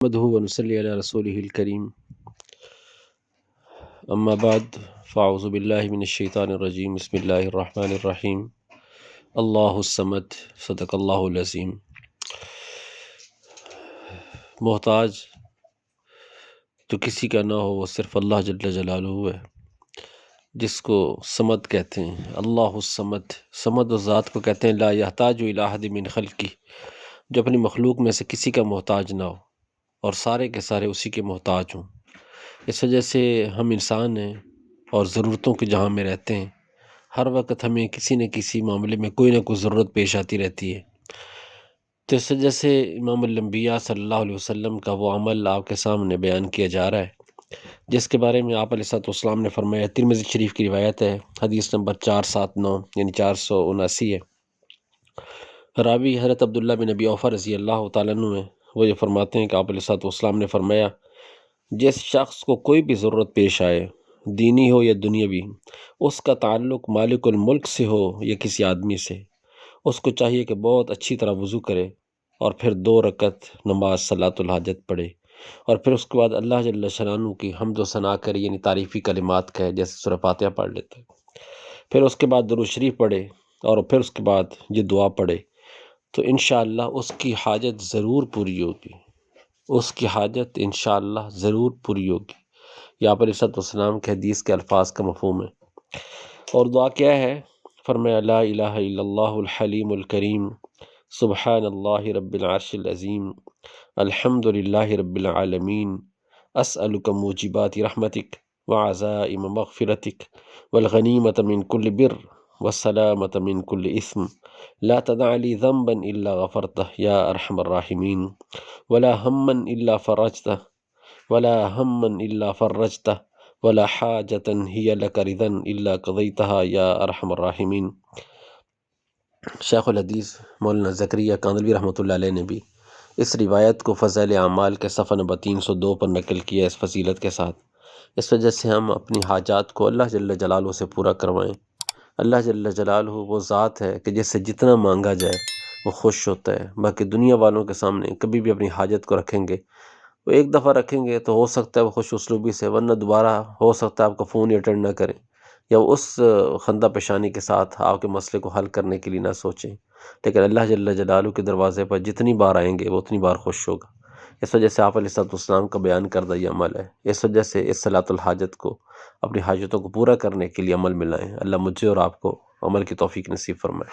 نحمده ونصلي على رسوله الكريم اما بعد فاعوذ باللہ من الشیطان الرجیم بسم اللہ الرحمن الرحیم اللہ الصمد صدق اللہ العظیم۔ محتاج تو کسی کا نہ ہو، وہ صرف اللہ جل جلالہ ہے، جس کو صمد کہتے ہیں۔ اللہ الصمد، صمد اس ذات کو کہتے ہیں لا یحتاج الی احد من خلقہ، جو اپنی مخلوق میں سے کسی کا محتاج نہ ہو اور سارے کے سارے اسی کے محتاج ہوں۔ اس وجہ سے ہم انسان ہیں اور ضرورتوں کے جہاں میں رہتے ہیں، ہر وقت ہمیں کسی نہ کسی معاملے میں کوئی نہ کوئی ضرورت پیش آتی رہتی ہے۔ تو اس وجہ سے امام الانبیاء صلی اللہ علیہ وسلم کا وہ عمل آپ کے سامنے بیان کیا جا رہا ہے، جس کے بارے میں آپ علیہ السلام نے فرمایا، ترمذی شریف کی روایت ہے، حدیث نمبر 479 یعنی 479 ہے۔ راوی حضرت عبداللہ بن ابی اوفیٰ رضی اللہ تعالیٰ عنہ ہیں، وہ یہ فرماتے ہیں کہ آپ علیہ السلام نے فرمایا، جس شخص کو کوئی بھی ضرورت پیش آئے، دینی ہو یا دنیاوی، اس کا تعلق مالک الملک سے ہو یا کسی آدمی سے، اس کو چاہیے کہ بہت اچھی طرح وضو کرے اور پھر 2 رکعت نماز صلاۃ الحاجت پڑھے، اور پھر اس کے بعد اللہ جل شانہ کی حمد و ثنا کرے، یعنی تعریفی کلمات کہے، جیسے سورہ فاتحہ پڑھ لیتے، پھر اس کے بعد درود شریف پڑھے اور پھر اس کے بعد یہ دعا پڑھے، تو انشاءاللہ اس کی حاجت ضرور پوری ہوگی، اس کی حاجت انشاءاللہ ضرور پوری ہوگی۔ یہ آپ علیہ السلام کے حدیث کے الفاظ کا مفہوم ہے۔ اور دعا کیا ہے؟ فرمایا لا الہ الا اللہ الحلیم الکریم، سبحان اللہ رب العرش العظیم، الحمد للہ رب العالمین، اسألک موجبات رحمتک وعزائم مغفرتک والغنیمۃ من کل بر والسلامۃ من کل اثم، لا تدع لی ذنبا الا غفرتہ یا ارحم الراحمین، ولا ہما الا فرجتہ ولا ہما الا فرجتہ ولا حاجۃ ہی لک رضا الا قضیتہا یا ارحم الراحمین۔ شیخ الحدیث مولانا زکریا کاندھلوی رحمۃ اللہ علیہ نے بھی اس روایت کو فضائل اعمال کے صفحہ نمبر 302 پر نقل کیا اس فضیلت کے ساتھ۔ اس وجہ سے ہم اپنی حاجات کو اللہ جل جلالہ سے پورا کروائیں۔ اللہ جل جلالہ وہ ذات ہے کہ جس سے جتنا مانگا جائے وہ خوش ہوتا ہے۔ باقی دنیا والوں کے سامنے کبھی بھی اپنی حاجت کو رکھیں گے، وہ ایک دفعہ رکھیں گے تو ہو سکتا ہے وہ خوش اسلوبی سے، ورنہ دوبارہ ہو سکتا ہے آپ کا فون ہی اٹینڈ نہ کریں، یا اس خندہ پیشانی کے ساتھ آپ کے مسئلے کو حل کرنے کے لیے نہ سوچیں۔ لیکن اللہ جل جلالہ کے دروازے پر جتنی بار آئیں گے وہ اتنی بار خوش ہوگا۔ اس وجہ سے آپ علیہ السلام کا بیان کردہ یہ عمل ہے۔ اس وجہ سے اس صلاۃ الحاجت کو اپنی حاجتوں کو پورا کرنے کے لیے عمل میں لائیں۔ اللہ مجھے اور آپ کو عمل کی توفیق نصیب فرمائے۔